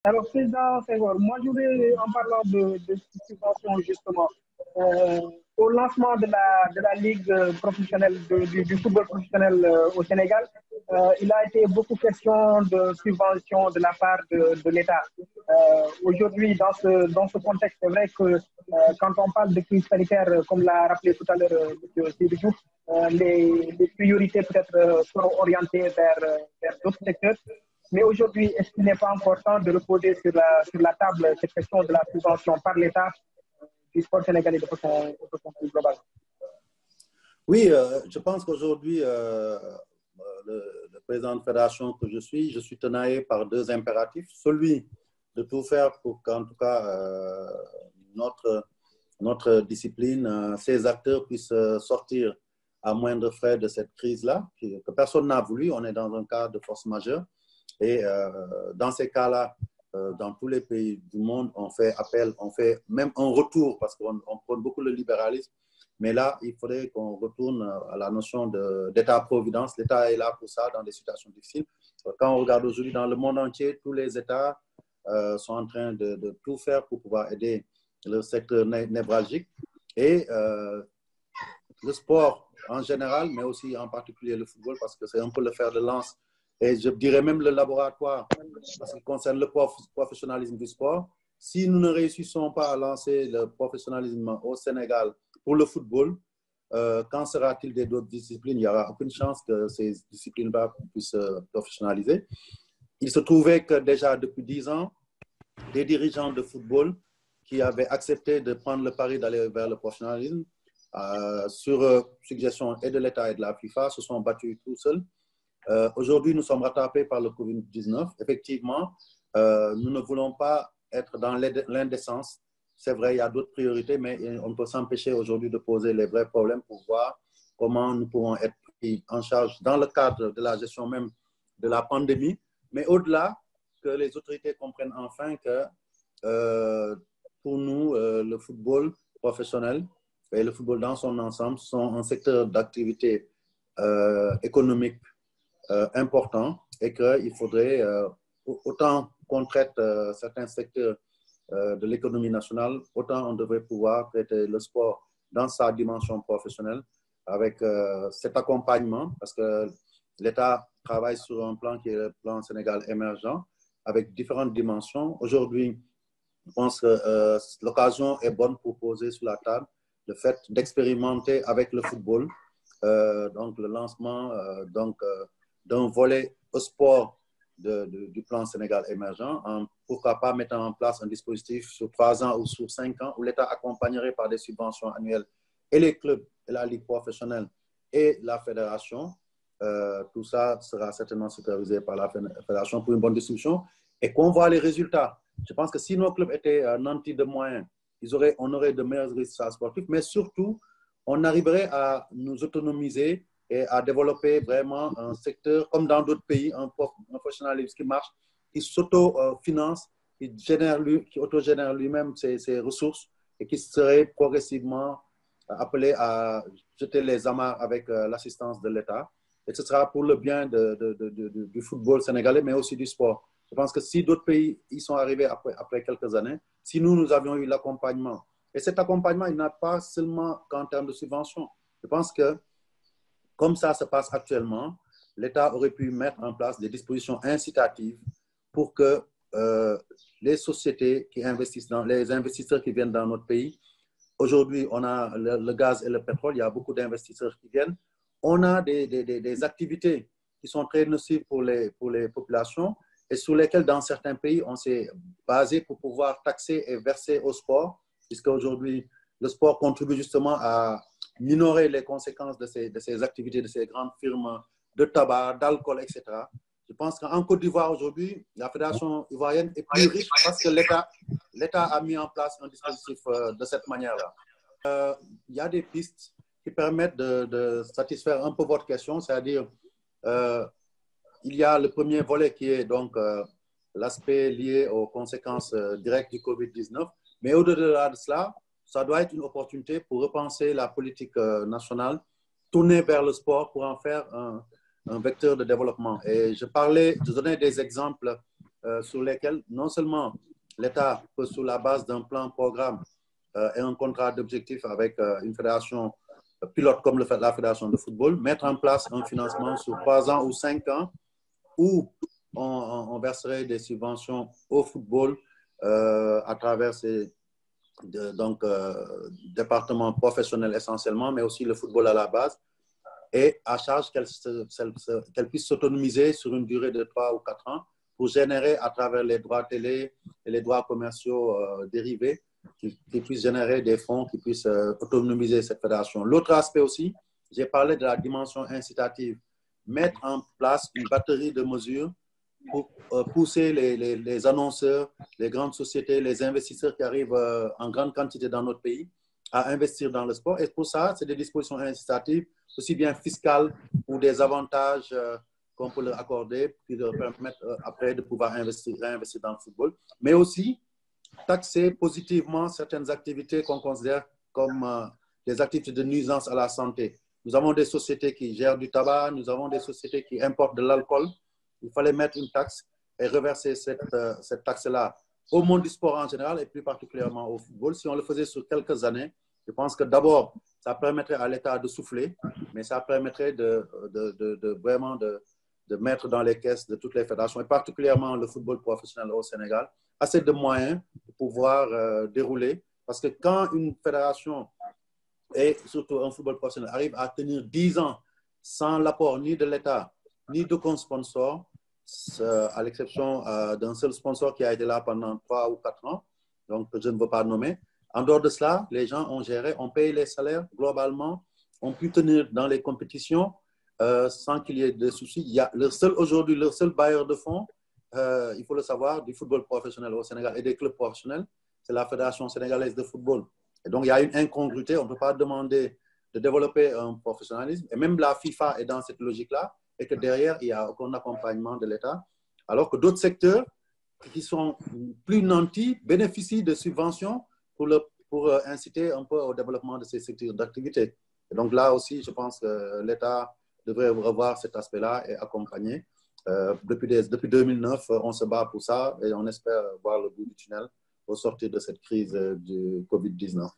Alors, Président Senghor, moi, je voudrais, en parlant de subvention, justement, euh, au lancement de la Ligue professionnelle, du football professionnel au Sénégal, il a été beaucoup question de subvention de la part de l'État. Aujourd'hui, dans ce contexte, c'est vrai que quand on parle de crise sanitaire, comme l'a rappelé tout à l'heure M. Sidibou, les priorités peut-être seront orientées vers d'autres secteurs. Mais aujourd'hui, est-ce qu'il n'est pas important de reposer sur la table cette question de la subvention par l'État du sport sénégalais de façon plus globale? Oui, je pense qu'aujourd'hui, le président de fédération que je suis tenaillé par deux impératifs. Celui de tout faire pour qu'en tout cas notre discipline, ces acteurs puissent sortir à moindre frais de cette crise-là, que personne n'a voulu. On est dans un cas de force majeure. Et dans ces cas-là, dans tous les pays du monde, on fait appel, on fait même un retour, parce qu'on prône beaucoup le libéralisme. Mais là, il faudrait qu'on retourne à la notion d'État-providence. L'État est là pour ça, dans des situations difficiles. Quand on regarde aujourd'hui dans le monde entier, tous les États sont en train de tout faire pour pouvoir aider le secteur névralgique. Et le sport en général, mais aussi en particulier le football, parce que c'est un peu le fer de lance. Et je dirais même le laboratoire, parce qu'il concerne le professionnalisme du sport. Si nous ne réussissons pas à lancer le professionnalisme au Sénégal pour le football, qu'en sera-t-il des autres disciplines? Il n'y aura aucune chance que ces disciplines-là puissent se professionnaliser. Il se trouvait que déjà depuis 10 ans, des dirigeants de football qui avaient accepté de prendre le pari d'aller vers le professionnalisme, sur suggestion et de l'État et de la FIFA, se sont battus tout seuls. Aujourd'hui, nous sommes rattrapés par le Covid-19. Effectivement, nous ne voulons pas être dans l'indécence. C'est vrai, il y a d'autres priorités, mais on peut s'empêcher aujourd'hui de poser les vrais problèmes pour voir comment nous pouvons être pris en charge dans le cadre de la gestion même de la pandémie. Mais au-delà, que les autorités comprennent enfin que pour nous, le football professionnel et le football dans son ensemble sont un secteur d'activité économique important et qu'il faudrait, autant qu'on traite certains secteurs de l'économie nationale, autant on devrait pouvoir traiter le sport dans sa dimension professionnelle avec cet accompagnement, parce que l'État travaille sur un plan qui est le plan Sénégal émergent, avec différentes dimensions. Aujourd'hui, je pense que l'occasion est bonne pour poser sur la table le fait d'expérimenter avec le football, donc le lancement d'un volet au sport du plan Sénégal émergent, pourquoi pas mettre en place un dispositif sur 3 ans ou sur 5 ans où l'État accompagnerait par des subventions annuelles et les clubs, et la ligue professionnelle et la fédération. Tout ça sera certainement supervisé par la fédération pour une bonne distribution et qu'on voit les résultats. Je pense que si nos clubs étaient nantis de moyens, on aurait de meilleurs résultats sportifs, mais surtout, on arriverait à nous autonomiser et à développer vraiment un secteur, comme dans d'autres pays, un professionnalisme qui marche, qui s'auto-finance, qui autogénère lui-même ses ressources et qui serait progressivement appelé à jeter les amarres avec l'assistance de l'État. Et ce sera pour le bien du football sénégalais, mais aussi du sport. Je pense que si d'autres pays y sont arrivés après quelques années, si nous avions eu l'accompagnement, et cet accompagnement, il n'a pas seulement qu'en termes de subvention. Je pense que, comme ça se passe actuellement, l'État aurait pu mettre en place des dispositions incitatives pour que les sociétés qui investissent, les investisseurs qui viennent dans notre pays, aujourd'hui, on a le gaz et le pétrole, il y a beaucoup d'investisseurs qui viennent. On a des activités qui sont très nocives pour les populations et sur lesquelles, dans certains pays, on s'est basé pour pouvoir taxer et verser au sport, puisque aujourd'hui, le sport contribue justement à minorer les conséquences de ces activités, de ces grandes firmes de tabac, d'alcool, etc. Je pense qu'en Côte d'Ivoire, aujourd'hui, la Fédération ivoirienne est plus riche parce que l'État a mis en place un dispositif de cette manière-là. Il y a des pistes qui permettent de satisfaire un peu votre question, c'est-à-dire il y a le premier volet qui est donc l'aspect lié aux conséquences directes du Covid-19, mais au-delà de cela, ça doit être une opportunité pour repenser la politique nationale, tourner vers le sport pour en faire un vecteur de développement. Et je donnais des exemples sur lesquels non seulement l'État peut, sur la base d'un plan programme et un contrat d'objectif avec une fédération pilote comme la fédération de football, mettre en place un financement sur 3 ans ou 5 ans où on verserait des subventions au football à travers ces départements professionnels essentiellement, mais aussi le football à la base, et à charge qu'elle puisse s'autonomiser sur une durée de 3 ou 4 ans pour générer à travers les droits télé et les droits commerciaux dérivés, qui puissent générer des fonds qui puissent autonomiser cette fédération. L'autre aspect aussi, j'ai parlé de la dimension incitative. Mettre en place une batterie de mesures pour pousser les annonceurs, les grandes sociétés, les investisseurs qui arrivent en grande quantité dans notre pays à investir dans le sport. Et pour ça, c'est des dispositions incitatives, aussi bien fiscales ou des avantages qu'on peut leur accorder, qui leur permettent après de pouvoir réinvestir dans le football, mais aussi taxer positivement certaines activités qu'on considère comme des activités de nuisance à la santé. Nous avons des sociétés qui gèrent du tabac, nous avons des sociétés qui importent de l'alcool. Il fallait mettre une taxe et reverser cette taxe-là au monde du sport en général et plus particulièrement au football. Si on le faisait sur quelques années, je pense que d'abord, ça permettrait à l'État de souffler, mais ça permettrait vraiment de mettre dans les caisses de toutes les fédérations, et particulièrement le football professionnel au Sénégal, assez de moyens pour pouvoir dérouler. Parce que quand une fédération et surtout un football professionnel arrive à tenir 10 ans sans l'apport ni de l'État, ni d'aucun sponsor, à l'exception d'un seul sponsor qui a été là pendant 3 ou 4 ans, donc je ne veux pas nommer. En dehors de cela, les gens ont géré, ont payé les salaires globalement, ont pu tenir dans les compétitions sans qu'il y ait de soucis. Il y a aujourd'hui, le seul bailleur de fonds, il faut le savoir, du football professionnel au Sénégal et des clubs professionnels, c'est la Fédération sénégalaise de football. Et donc, il y a une incongruité. On ne peut pas demander de développer un professionnalisme. Et même la FIFA est dans cette logique-là, et que derrière, il n'y a aucun accompagnement de l'État. Alors que d'autres secteurs qui sont plus nantis bénéficient de subventions pour inciter un peu au développement de ces secteurs d'activité. Et donc là aussi, je pense que l'État devrait revoir cet aspect-là et accompagner. Depuis 2009, on se bat pour ça et on espère voir le bout du tunnel au sortir de cette crise du Covid-19.